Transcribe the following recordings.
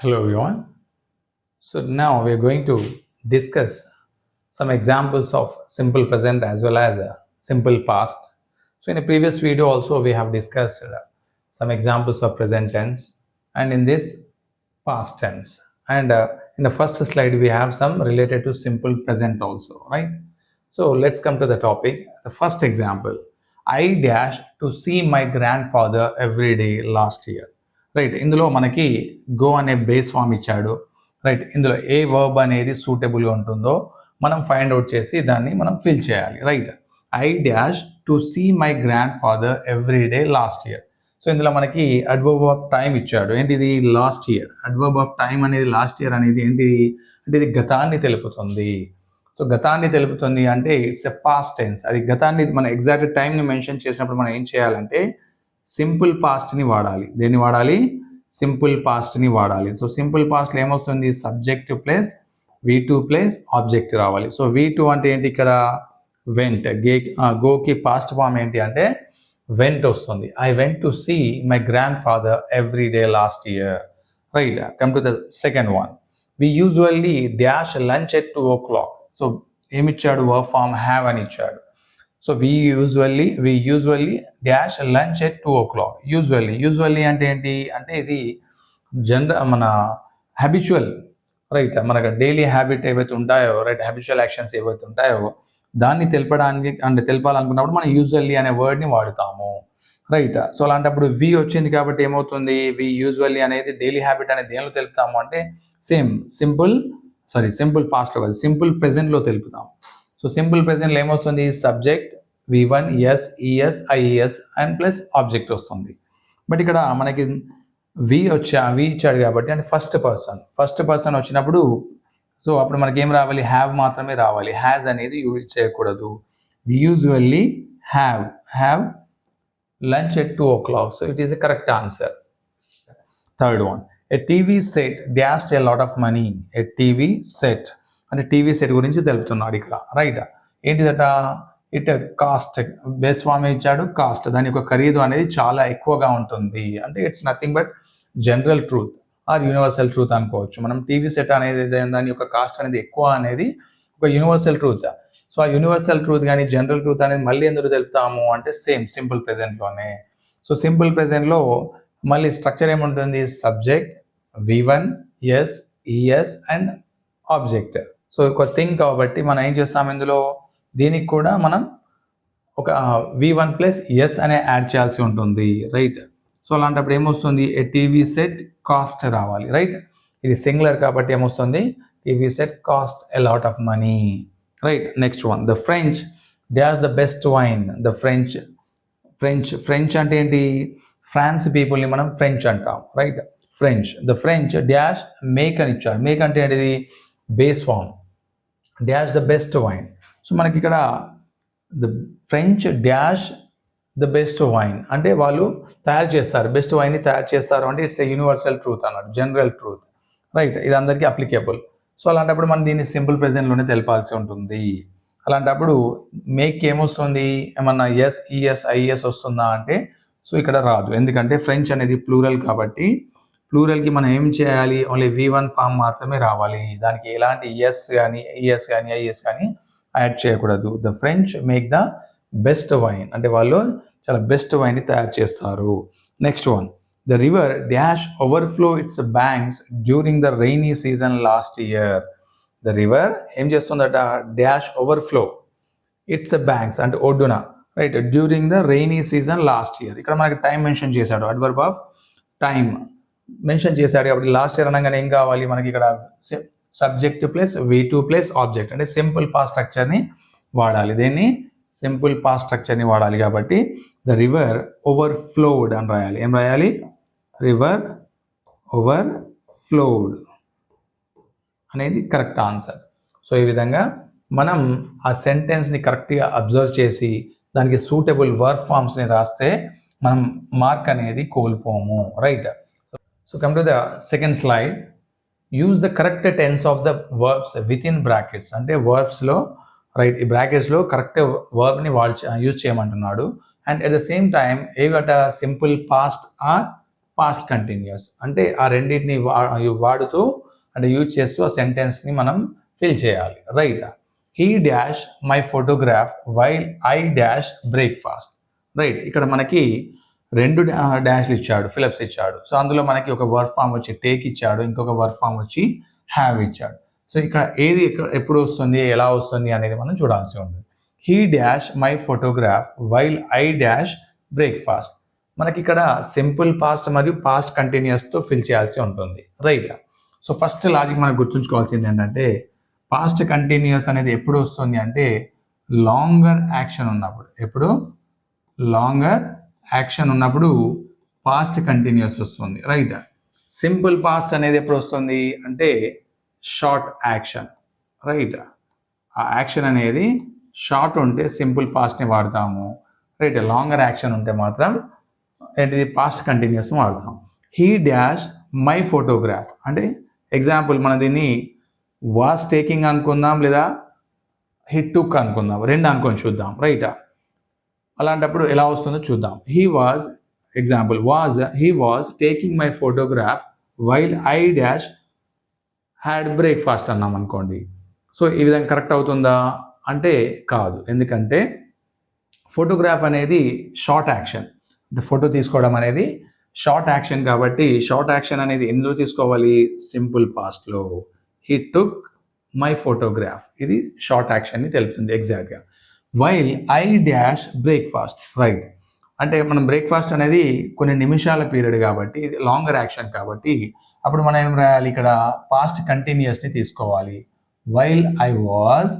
Hello everyone. So now we are going to discuss some examples of simple present as well as simple past. So in a previous video also we have discussed some examples of present tense and in this past tense. And in the first slide we have some related to simple present also, right? So let's come to the topic. The first example, I dash to see my grandfather every day last year. Right, ఇందులో మనకి go అనే base form ఇచ్చాడు. Right, ఇందులో ఏ verb అనేది సూటబుల్గా ఉంటుందో మనం find out చేసి దాన్ని మనం ఫిల్ చేయాలి. Right, I dash to see my grandfather every day last year. So ఇందులో మనకి అడ్వర్బ్ ఆఫ్ టైం ఇచ్చాడు. ఏంటిది? Last year. Adverb of time అనేది లాస్ట్ ఇయర్ అనేది ఏంటి అంటే ఇది గతాన్ని తెలుపుతుంది. సో గతాన్ని తెలుపుతుంది అంటే ఇట్స్ ఎ పాస్ట్ టెన్స్. అది గతాన్ని మన ఎగ్జాక్ట్ టైంని మెన్షన్ చేసినప్పుడు మనం ఏం చేయాలంటే సింపుల్ పాస్ట్ని వాడాలి. దేన్ని వాడాలి? సింపుల్ పాస్ట్ని వాడాలి. సో సింపుల్ పాస్ట్లో ఏమొస్తుంది? Subject plus V2 plus object రావాలి. సో V2 అంటే ఏంటి? ఇక్కడ వెంట్. గోకి పాస్ట్ ఫామ్ ఏంటి అంటే వెంట్ వస్తుంది. I went to see my grandfather every day last year. Right, come to the second one. We usually dash lunch at 2 o'clock. So ఏమిచ్చాడు? Verb form have అని ఇచ్చాడు. సో we usually dash lunch at 2 o'clock. Usually అంటే ఏంటి అంటే ఇది మన habitual. Right, మనకు డైలీ హ్యాబిట్ ఏవైతే ఉంటాయో, రైట్, హ్యాబిచువల్ యాక్షన్స్ ఏవైతే ఉంటాయో దాన్ని తెలపడానికి అంటే తెలపాలనుకున్నప్పుడు మనం యూజువల్లీ అనే వర్డ్ని వాడుతాము. రైట్, సో అలాంటప్పుడు వి వచ్చింది కాబట్టి ఏమవుతుంది? వి యూజువల్లీ అనేది డైలీ హ్యాబిట్ అనేది దేనిలో తెలుపుతాము అంటే సింపుల్ పాస్ట్లో కాదు, సింపుల్ ప్రెజెంట్లో తెలుపుతాము. సో సింపుల్ ప్రెజెంట్లో ఏమొస్తుంది? Subject V1 S ES IES and plus object వస్తుంది. బట్ ఇక్కడ మనకి వి ఇచ్చాడు కాబట్టి అంటే ఫస్ట్ పర్సన్ వచ్చినప్పుడు సో అప్పుడు మనకి ఏం రావాలి? హ్యావ్ మాత్రమే రావాలి. హ్యాజ్ అనేది యూజ్ చేయకూడదు. We usually have lunch at 2 o'clock. So it is a correct answer. Third one, a TV set dashed a lot of money. A TV set అంటే టీవీ సెట్ గురించి తెలుపుతున్నాడు ఇక్కడ. రైట్, ఏంటిదట? It cost. Base form ఇచ్చాడు cost. దాని యొక్క ఖరీదు అనేది చాలా ఎక్కువగా ఉంటుంది. అంటే it's nothing but general truth or universal truth అనుకోవచ్చు. మనం టీవీ సెట్ అనేది దాని యొక్క కాస్ట్ అనేది ఎక్కువ అనేది ఒక యూనివర్సల్ ట్రూత్. సో ఆ యూనివర్సల్ ట్రూత్ కానీ జనరల్ ట్రూత్ అనేది మళ్ళీ ఎందుకు తెలుపుతాము అంటే సింపుల్ ప్రెజెంట్లోనే. సో సింపుల్ ప్రెజెంట్లో మళ్ళీ స్ట్రక్చర్ ఏముంటుంది? Subject V1 S ES and object. So ఒక థింగ్ కాబట్టి మనం ఏం చేస్తాం? ఇందులో దీనికి కూడా మనం ఒక V1 ప్లస్ ఎస్ అనే యాడ్ చేయాల్సి ఉంటుంది. రైట్, సో అలాంటప్పుడు ఏమొస్తుంది? ఏ టీవీ సెట్ కాస్ట్ రావాలి. రైట్, ఇది సింగులర్ కాబట్టి ఏమొస్తుంది? TV set cost a lot of money. Right, next one, the French dash the best wine. The French అంటే ఏంటి? ఫ్రాన్స్ పీపుల్ని మనం ఫ్రెంచ్ అంటాం. Right, the French dash make అని ఇచ్చాడు. మేక్ అంటే ఏంటిది? Base form. Dash the best wine. So మనకి ఇక్కడ the French dash the best wine అంటే వాళ్ళు తయారు చేస్తారు, బెస్ట్ వైన్ని తయారు చేస్తారు అంటే ఇట్స్ ఎ యూనివర్సల్ ట్రూత్ అన్నాడు, జనరల్ ట్రూత్. రైట్, ఇది అందరికీ అప్లికేబుల్. సో అలాంటప్పుడు మనం దీన్ని సింపుల్ ప్రెజెంట్లోనే తెలపాల్సి ఉంటుంది. అలాంటప్పుడు మేక్ ఏమొస్తుంది? ఏమన్నా ఎస్ ఈఎస్ ఐఈఎస్ వస్తుందా అంటే సో ఇక్కడ రాదు. ఎందుకంటే ఫ్రెంచ్ అనేది ప్లూరల్ కాబట్టి ప్లూరల్కి మనం ఏం చేయాలి? ఓన్లీ V1 ఫామ్ మాత్రమే రావాలి. దానికి ఎలాంటి ఎస్ కానీ ఈఎస్ కానీ ఐఎస్ కానీ యాడ్ చేయకూడదు. The French make the best wine అంటే వాళ్ళు చాలా బెస్ట్ వైన్ని తయారు చేస్తారు. Next one, the river dash overflow it's banks during the rainy season last year. The river ఏం చేస్తుందట? డాష్ ఓవర్ఫ్లో ఇట్స్ బ్యాంక్స్ అంటే ఒడ్డున. Right, during the rainy season last year. ఇక్కడ మనకి టైం మెన్షన్ చేశాడు, అడ్వర్బ్ ఆఫ్ టైం మెన్షన్ చేశాడు కాబట్టి last year అనగానే ఏం కావాలి మనకి? ఇక్కడ subject plus V2 plus object అంటే సింపుల్ పాస్ట్ స్ట్రక్చర్ని వాడాలి. దీన్ని సింపుల్ పాస్ట్ స్ట్రక్చర్ని వాడాలి కాబట్టి ద రివర్ ఓవర్ఫ్లోడ్ అని రాయాలి. ఏం రాయాలి? రివర్ ఓవర్ఫ్లోడ్ అనేది కరెక్ట్ ఆన్సర్. సో ఈ విధంగా మనం ఆ సెంటెన్స్ని కరెక్ట్గా అబ్జర్వ్ చేసి దానికి సూటబుల్ వర్బ్ ఫామ్స్ని రాస్తే మనం మార్క్ అనేది కోల్పోము. Right, so come to the second slide. Use the correct tense of the verbs with in brackets అంటే వర్బ్స్లో రైట్ ఈ బ్రాకెట్స్లో కరెక్ట్ వర్బ్ని యూజ్ చేయమంటున్నాడు. And at the same time ఏవట? Simple past or past continuous. అంటే ఆ రెండింటిని వాడుతూ అంటే యూజ్ చేస్తూ ఆ సెంటెన్స్ని మనం ఫిల్ చేయాలి. Right. He dash my photograph while I dash breakfast. Right. ఇక్కడ మనకి 2 డాష్లు ఇచ్చాడు, ఫిలప్స్ ఇచ్చాడు. సో అందులో మనకి ఒక వర్బ్ ఫామ్ వచ్చి టేక్ ఇచ్చాడు, ఇంకొక వర్బ్ ఫామ్ వచ్చి హ్యావ్ ఇచ్చాడు. సో ఇక్కడ ఏది ఎప్పుడు వస్తుంది, ఎలా వస్తుంది అనేది మనం చూడాల్సి ఉంటుంది. He dash my photograph while I dash breakfast. మనకి ఇక్కడ సింపుల్ పాస్ట్ మరియు పాస్ట్ కంటిన్యూస్తో ఫిల్ చేయాల్సి ఉంటుంది. రైట్. సో ఫస్ట్ లాజిక్ మనకు గుర్తుంచుకోవాల్సింది ఏంటంటే పాస్ట్ కంటిన్యూస్ అనేది ఎప్పుడు వస్తుంది అంటే లాంగర్ యాక్షన్ ఉన్నప్పుడు. ఎప్పుడు లాంగర్ యాక్షన్ ఉన్నప్పుడు పాస్ట్ కంటిన్యూస్ వస్తుంది. రైట్. సింపుల్ పాస్ట్ అనేది ఎప్పుడు వస్తుంది అంటే షార్ట్ యాక్షన్. రైట్. ఆ యాక్షన్ అనేది షార్ట్ ఉంటే సింపుల్ పాస్ట్ని వాడతాము. రైట్. లాంగర్ యాక్షన్ ఉంటే మాత్రం ఏంటిది పాస్ట్ కంటిన్యూస్ వాడతాం. హీ డాష్ మై ఫోటోగ్రాఫ్ అంటే ఎగ్జాంపుల్ మనం దీన్ని వాస్ టేకింగ్ అనుకుందాం లేదా హీ టుక్ అనుకుందాం, రెండు అనుకొని చూద్దాం. రైట్. అలాంటప్పుడు ఎలా వస్తుందో చూద్దాం. He was taking my photograph while I dash had breakfast అన్నాం అనుకోండి. సో ఈ విధంగా కరెక్ట్ అవుతుందా అంటే కాదు. ఎందుకంటే ఫోటోగ్రాఫ్ అనేది షార్ట్ యాక్షన్, అంటే ఫోటో తీసుకోవడం అనేది షార్ట్ యాక్షన్ కాబట్టి షార్ట్ యాక్షన్ అనేది ఎందులో తీసుకోవాలి, సింపుల్ పాస్ట్లో. హీ టుక్ మై ఫోటోగ్రాఫ్, ఇది షార్ట్ యాక్షన్ని తెలుపుతుంది ఎగ్జాక్ట్గా. While I dash breakfast. Right. అంటే మనం బ్రేక్ఫాస్ట్ అనేది కొన్ని నిమిషాల పీరియడ్ కాబట్టి ఇది లాంగర్ యాక్షన్ కాబట్టి అప్పుడు మనం ఏం రాయాలి, ఇక్కడ పాస్ట్ కంటిన్యూస్ని తీసుకోవాలి. While I was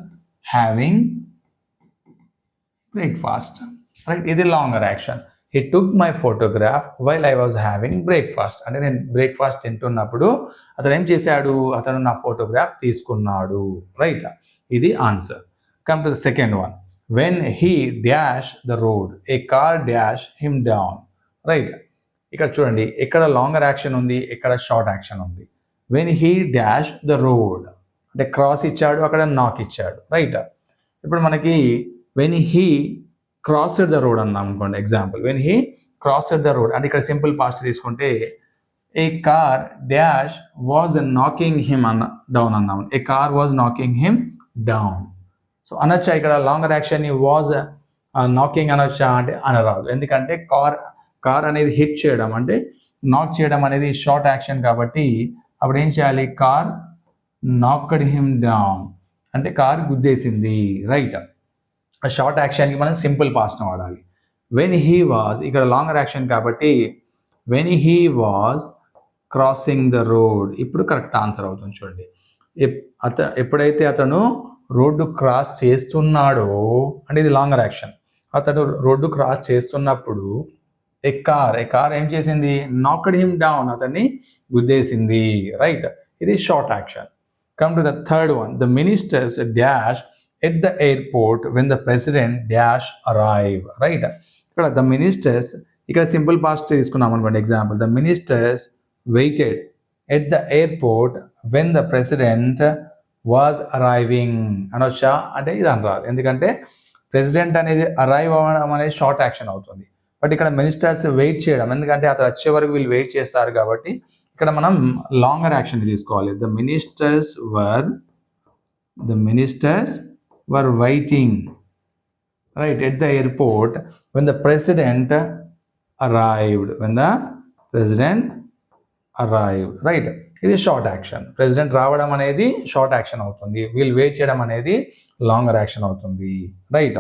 having breakfast. Right. ఇది longer action. He took my photograph while I was having breakfast. అంటే నేను బ్రేక్ఫాస్ట్ తింటున్నప్పుడు అతను ఏం చేశాడు, అతను నా ఫోటోగ్రాఫ్ తీసుకున్నాడు. రైట్. ఇది answer. Come to the second one. When he dash the road a car dash him down. Right. ఇక్కడ చూడండి, ఎక్కడ లాంగర్ యాక్షన్ ఉంది, ఎక్కడ షార్ట్ యాక్షన్ ఉంది. When he dash the road అంటే క్రాస్ ఇచ్చాడు, అక్కడ నాక్ ఇచ్చాడు. రైట్. ఇప్పుడు మనకి when he crossed the road అన్నాం అనుకోండి. Example when he crossed the road అంటే ఇక్కడ సింపుల్ పాస్ట్ తీసుకుంటే a car dash was knocking him down అన్నాం. A car was knocking him down. So అనొచ్చా ఇక్కడ లాంగర్ యాక్షన్ని వాజ్ నాకింగ్ అనొచ్చా అంటే అనరాదు. ఎందుకంటే కార్ అనేది హిట్ చేయడం అంటే నాక్ చేయడం అనేది షార్ట్ యాక్షన్ కాబట్టి అప్పుడు ఏం చేయాలి, కార్ నాక్డ్ హిమ్ డౌన్ అంటే కార్ గుద్దేసింది. రైట్. ఆ షార్ట్ యాక్షన్కి మనం సింపుల్ పాస్ట్ని వాడాలి. వెన్ హీ వాజ్ ఇక్కడ లాంగర్ యాక్షన్ కాబట్టి when he was crossing the road ఇప్పుడు కరెక్ట్ ఆన్సర్ అవుతుంది. చూడండి, ఎప్పుడైతే అతను రోడ్డు క్రాస్ చేస్తున్నాడో అంటే ఇది లాంగర్ యాక్షన్. అతడు రోడ్డు క్రాస్ చేస్తున్నప్పుడు ఏ కార్ ఏం చేసింది, నాక్డ్ హిమ్ డౌన్ అతన్ని గుద్దేసింది. రైట్. ఇది short action. Come to the third one. The ministers dash at the airport when the president dash arrive. Right. ఇక్కడ ద మినిస్టర్స్ ఇక్కడ సింపుల్ పాస్ట్ తీసుకున్నాం అనుకోండి. Example the ministers waited at the airport when the president was arriving అనొచ్చా అంటే ఇది అనరాదు. ఎందుకంటే president అనేది arrive అవ్వడం అనేది షార్ట్ యాక్షన్ అవుతుంది. బట్ ఇక్కడ మినిస్టర్స్ వెయిట్ చేయడం, ఎందుకంటే అతను వచ్చే వరకు వీళ్ళు వెయిట్ చేస్తారు కాబట్టి ఇక్కడ మనం లాంగర్ యాక్షన్ తీసుకోవాలి. The ministers were waiting right at the airport when the president arrived. Right. ఇది షార్ట్ యాక్షన్. ప్రెసిడెంట్ రావడం అనేది షార్ట్ యాక్షన్ అవుతుంది, వీళ్ళు వెయిట్ చేయడం అనేది లాంగర్ యాక్షన్ అవుతుంది. Right.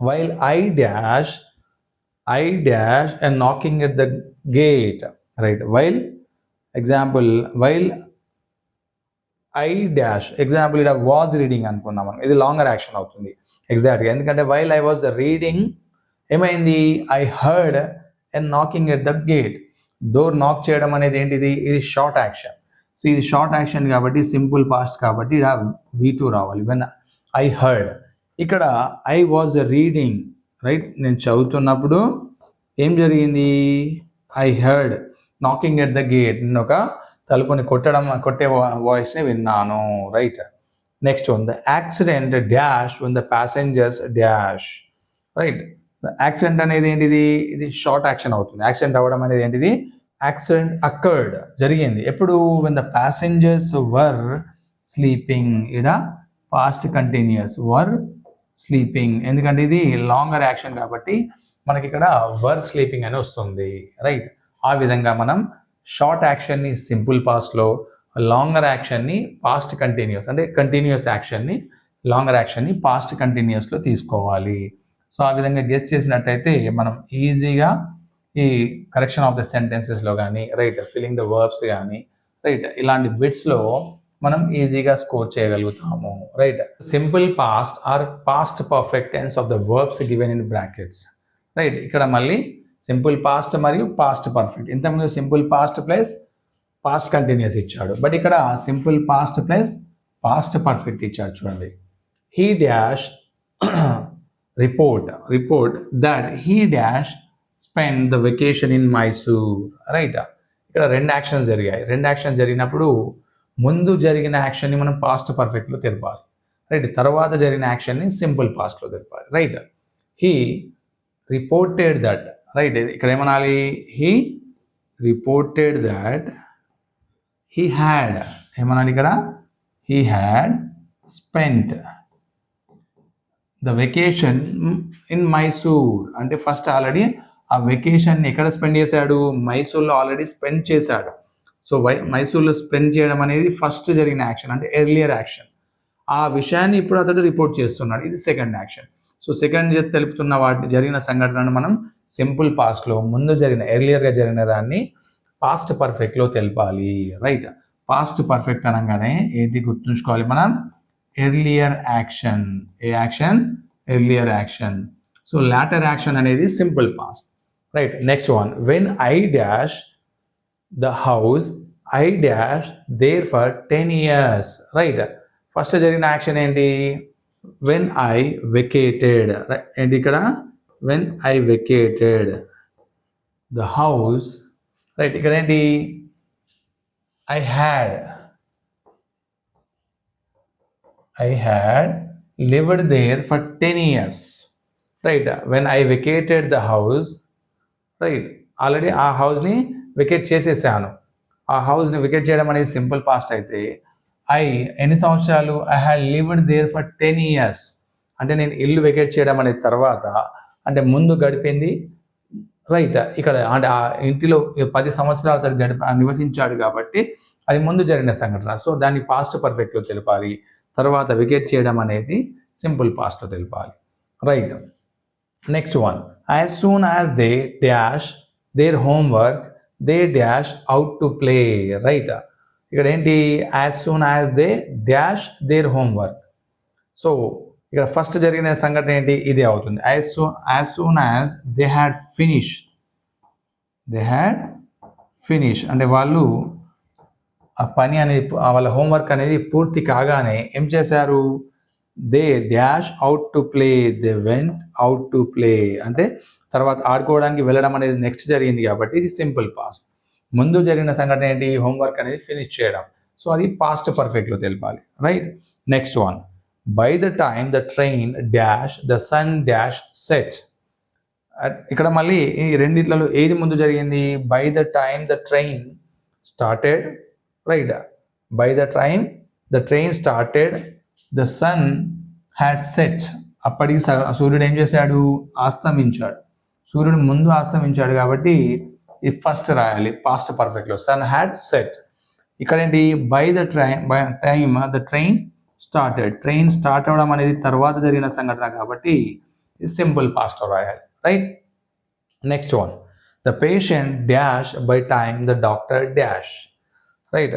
While I dash and knocking at the gate. Right. While I dash example ఇక్కడ was reading అనుకున్నాం మనం, ఇది లాంగర్ యాక్షన్ అవుతుంది ఎగ్జాక్ట్గా. ఎందుకంటే వైల్ ఐ వాజ్ రీడింగ్ ఏమైంది, I heard and knocking at the gate. Door knock చేయడం అనేది ఏంటిది, ఇది షార్ట్ యాక్షన్. సో ఇది షార్ట్ యాక్షన్ కాబట్టి సింపుల్ పాస్ట్ కాబట్టి ఇలా V2 రావాలి. When I heard. ఇక్కడ ఐ వాజ్ రీడింగ్. రైట్. నేను చదువుతున్నప్పుడు ఏం జరిగింది, I heard knocking at the gate. నేను ఒక తలుపుని కొట్టే వాయిస్ని విన్నాను. Right. Next one. The accident dash one the passengers dash. Right. Accident అనేది ఏంటిది, ఇది షార్ట్ యాక్షన్ అవుతుంది. యాక్సిడెంట్ అవ్వడం అనేది ఏంటిది యాక్సిడెంట్ అకర్డ్ జరిగింది ఎప్పుడు when the passengers were sleeping ఇడ పాస్ట్ కంటిన్యూస్ వర్ స్లీపింగ్ ఎందుకంటే ఇది లాంగర్ యాక్షన్ కాబట్టి మనకి ఇక్కడ వర్ స్లీపింగ్ అని వస్తుంది రైట్ ఆ విధంగా మనం షార్ట్ యాక్షన్ని సింపుల్ పాస్ట్లో లాంగర్ యాక్షన్ని పాస్ట్ కంటిన్యూస్ అంటే కంటిన్యూస్ యాక్షన్ని లాంగర్ యాక్షన్ని పాస్ట్ కంటిన్యూస్లో తీసుకోవాలి సో ఆ విధంగా గెస్ చేసినట్టయితే మనం ఈజీగా ఈ కరెక్షన్ ఆఫ్ ద సెంటెన్సెస్లో కానీ రైట్ ఫిల్లింగ్ ద వర్బ్స్ కానీ రైట్ ఇలాంటి బిట్స్లో మనం ఈజీగా స్కోర్ చేయగలుగుతాము right simple past or past perfect tense of the verbs given in brackets right ఇక్కడ మళ్ళీ సింపుల్ పాస్ట్ మరియు పాస్ట్ పర్ఫెక్ట్ ఇంతకుముందు simple past plus past continuous ఇచ్చాడు బట్ ఇక్కడ simple past plus past perfect ఇచ్చాడు చూడండి he dash report that he dash spend the vacation in Mysore right ఇక్కడ రెండు యాక్షన్స్ జరిగినప్పుడు ముందు జరిగిన యాక్షన్ని మనం పాస్ట్ పర్ఫెక్ట్లో తెలపాలి రైట్ తర్వాత జరిగిన యాక్షన్ని సింపుల్ పాస్ట్లో తెలపాలి right he reported that right ఇక్కడ ఏమనాలి he reported that he had ఏమనాలి ఇక్కడ he had spent the vacation in Mysore అంటే ఫస్ట్ ఆల్రెడీ ఆ వెకేషన్ ఎక్కడ స్పెండ్ చేశాడు మైసూర్లో ఆల్రెడీ స్పెండ్ చేశాడు సో మైసూర్లో స్పెండ్ చేయడం అనేది ఫస్ట్ జరిగిన యాక్షన్ అంటే ఎర్లియర్ యాక్షన్ ఆ విషయాన్ని ఇప్పుడు అతడు రిపోర్ట్ చేస్తున్నాడు ఇది సెకండ్ యాక్షన్ సో సెకండ్ తెలుపుతున్న జరిగిన సంఘటనను మనం సింపుల్ పాస్ట్లో ముందు జరిగిన ఎర్లియర్గా జరిగిన దాన్ని పాస్ట్ పర్ఫెక్ట్లో తెలపాలి రైట్ పాస్ట్ పర్ఫెక్ట్ అనగానే ఏంటి గుర్తుంచుకోవాలి మనం ఎర్లియర్ యాక్షన్ ఏ action earlier action so later action అనేది simple past right next one when I dash the house I dash there for 10 years right first జరిగిన యాక్షన్ ఏంటి వెన్ ఐ వెకేటెడ్ ఏంటి ఇక్కడ when I vacated the house right ఇక్కడ ఏంటి I had lived there for 10 years right when I vacated the house right already ఆ హౌస్ని vacate చేసేసాను ఆ హౌస్ని వెకేట్ చేయడం అనేది సింపుల్ పాస్ట్ అయితే ఎన్ని సంవత్సరాలు I had lived there for 10 years అంటే నేను ఇల్లు వెకేట్ చేయడం అనేది తర్వాత అంటే ముందు గడిపింది రైట్ ఇక్కడ అంటే ఆ ఇంటిలో 10 సంవత్సరాలు అతడు నివసించాడు కాబట్టి అది ముందు జరిగిన సంఘటన సో దాన్ని పాస్ట్ పర్ఫెక్ట్లో తెలపాలి తర్వాత వెకేట్ చేయడం అనేది సింపుల్ పాస్ట్లో తెలపాలి right next one as soon as they dash their homework they dash out to play right ఇక్కడ ఏంటి as soon as they dash their homework so ఇక్కడ ఫస్ట్ జరిగిన సంఘటన ఏంటి ఇదే అవుతుంది as soon as they had finish అంటే వాళ్ళు ఆ పని అనేది వాళ్ళ హోంవర్క్ అనేది పూర్తి కాగానే ఏం చేశారు they dash out to play they went out to play అంటే తర్వాత ఆడుకోవడానికి వెళ్ళడం అనేది నెక్స్ట్ జరిగింది కాబట్టి ఇది సింపుల్ పాస్ట్ ముందు జరిగిన సంఘటన ఏంటి హోంవర్క్ అనేది ఫినిష్ చేయడం సో అది పాస్ట్ పర్ఫెక్ట్లో తెలపాలి right next one by the time the train dash the sun dash set ఇక్కడ మళ్ళీ ఈ రెండిట్లలో ఏది ముందు జరిగింది by the time the train started right by the time the train started the sun had set అప్పటికి సూర్యుడు ఏం చేశాడు ఆస్తమించాడు సూర్యుడు ముందు ఆస్తమించాడు కాబట్టి ఇది ఫస్ట్ రాయాలి పాస్ట్ పర్ఫెక్ట్లో సన్ హ్యాడ్ సెట్ ఇక్కడ ఏంటి by the time the train train start అవ్వడం అనేది తర్వాత జరిగిన సంఘటన కాబట్టి ఇది సింపుల్ పాస్ట్లో రాయాలి right next one the patient dash by time the doctor dash right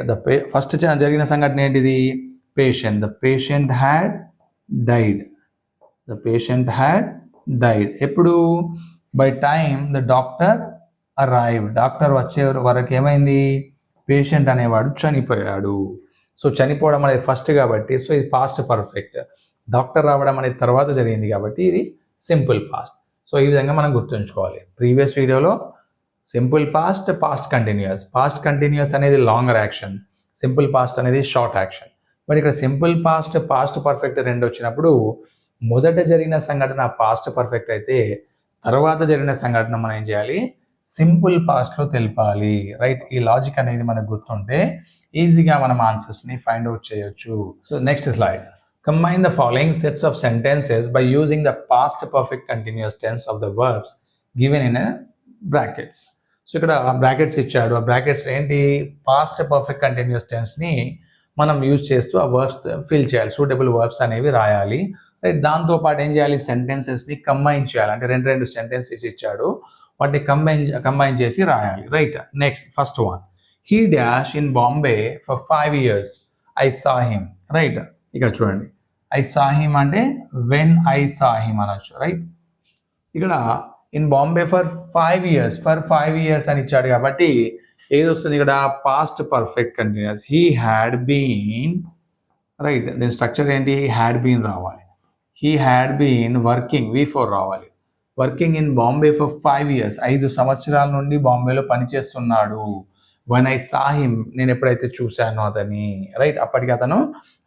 first జరిగిన సంఘటన ఏంటిది patient the patient had died ఎప్పుడు by time the doctor arrive doctor వచ్చే వరకు ఏమైంది పేషెంట్ అనేవాడు చనిపోయాడు సో చనిపోవడం అనేది ఫస్ట్ కాబట్టి సో ఇది పాస్ట్ పర్ఫెక్ట్ డాక్టర్ రావడం అనేది తర్వాత జరిగింది కాబట్టి ఇది సింపుల్ పాస్ట్ సో ఈ విధంగా మనం గుర్తుంచుకోవాలి ప్రీవియస్ వీడియోలో సింపుల్ పాస్ట్ కంటిన్యూస్ అనేది లాంగర్ యాక్షన్ సింపుల్ పాస్ట్ అనేది షార్ట్ యాక్షన్ బట్ ఇక్కడ సింపుల్ పాస్ట్ పర్ఫెక్ట్ రెండు వచ్చినప్పుడు మొదట జరిగిన సంఘటన పాస్ట్ పర్ఫెక్ట్ అయితే తర్వాత జరిగిన సంఘటన మనం ఏం చేయాలి సింపుల్ పాస్ట్లో తెలపాలి, రైట్? ఈ లాజిక్ అనేది మనకు గుర్తుంటే ఈజీగా మనం ఆన్సర్స్ని ఫైండ్ అవుట్ చేయొచ్చు. So next slide. Combine the following sets of sentences by using the past perfect continuous tense of the verbs given in a brackets. So ఇక్కడ బ్రాకెట్స్ ఇచ్చాడు. ఆ బ్రాకెట్స్ ఏంటి? పాస్ట్ పర్ఫెక్ట్ కంటిన్యూస్ టెన్స్ని మనం use చేస్తూ ఆ verbs fill చేయాలి, suitable verbs అనేవి రాయాలి, రైట్? దాంతోపాటు ఏం చేయాలి? సెంటెన్సెస్ని కంబైన్ చేయాలి. అంటే రెండు సెంటెన్సెస్ ఇచ్చాడు, వాటిని కంబైన్ చేసి రాయాలి, right? Next first one, he dash in Bombay for 5 years, I saw him, right? ఇక్కడ చూడండి, ఐ సా హిమ్ అంటే వెన్ ఐ సా హిమ్ అనొచ్చు, రైట్? ఇక్కడ ఇన్ బాంబే ఫర్ 5 years అని ఇచ్చాడు కాబట్టి ఏది వస్తుంది ఇక్కడ? Past perfect continuous. He had been, right? దీని స్ట్రక్చర్ ఏంటి? హ్యాడ్ బీన్ రావాలి. He had been working, V4 రావాలి. Working in Bombay for 5 years, 5 సంవత్సరాల నుండి బాంబేలో పనిచేస్తున్నాడు. వన్ ఐ సా హిమ్, నేను ఎప్పుడైతే చూశానో అతని, రైట్? అప్పటికి అతను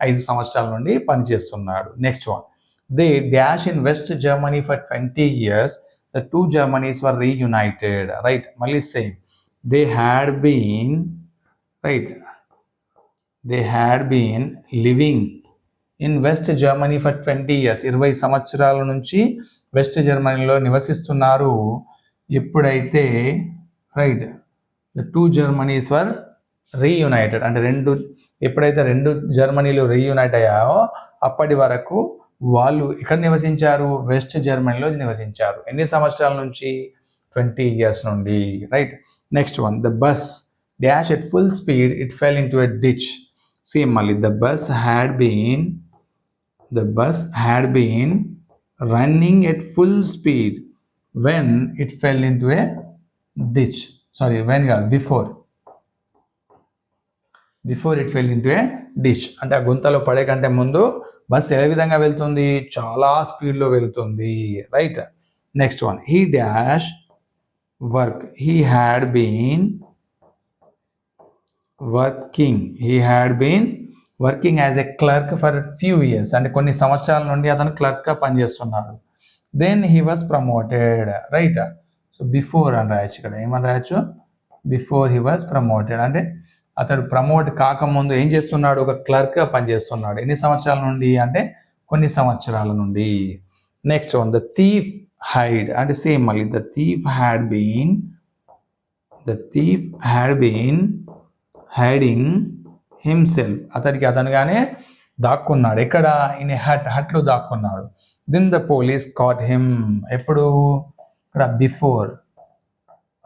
5 సంవత్సరాల నుండి పనిచేస్తున్నాడు. Next one, they dash in west Germany for 20 years, the two Germanys were reunited, right? మళ్ళీ same, they had been, right? they had been living in West Germany for 20 years, 20 సంవత్సరాల నుంచి వెస్ట్ జర్మనీలో నివసిస్తున్నారు. ఎప్పుడైతే, right, the two Germanys were reunited అంటే ఎప్పుడైతే రెండు జర్మనీలు reunite అయ్యాయో అప్పటి వరకు వాళ్ళు ఇక్కడ నివసించారు, వెస్ట్ జర్మనీలో నివసించారు. ఎన్ని సంవత్సరాల నుంచి? 20 years నుండి, right? Next one, the bus dash at full speed, it fell into a ditch. Same మళ్ళీ, the bus had been running at full speed when it fell into a ditch. Sorry, when కాదు, before it fell into a ditch. అంటే ఆ గుంతలో పడే కంటే ముందు bus ఏ విధంగా వెళ్తుంది? చాలా స్పీడ్లో వెళ్తుంది, right? Next one, he dash work, he had been working as a clerk for few years, అంటే కొన్ని సంవత్సరాల నుండి అతను క్లర్క్గా పనిచేస్తున్నాడు. Then he was promoted, right? So before అని రాయొచ్చు. ఇక్కడ ఏమని రాయొచ్చు? బిఫోర్ హీ వాజ్ ప్రమోటెడ్ అంటే అతడు ప్రమోట్ కాకముందు ఏం చేస్తున్నాడు? ఒక క్లర్క్గా పనిచేస్తున్నాడు. ఎన్ని సంవత్సరాల నుండి? అంటే కొన్ని సంవత్సరాల నుండి. Next one, the thief hide అంటే సేమ్ మళ్ళీ, the thief had been hiding himself, అతనుగానే దాక్కున్నాడు. ఎక్కడ? ఇన్ హట్లో దాక్కున్నాడు. Then the police caught him, ఎప్పుడు? ఇక్కడ బిఫోర్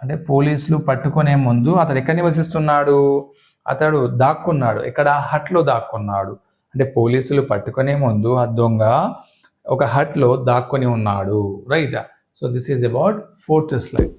అంటే పోలీసులు పట్టుకునే ముందు అతడు ఎక్కడ నివసిస్తున్నాడు? అతడు దాక్కున్నాడు. ఇక్కడ? హట్లో దాక్కున్నాడు. అంటే పోలీసులు పట్టుకునే ముందు ఆ దొంగ ఒక హట్లో దాక్కుని ఉన్నాడు, right? So this is about 4th slide.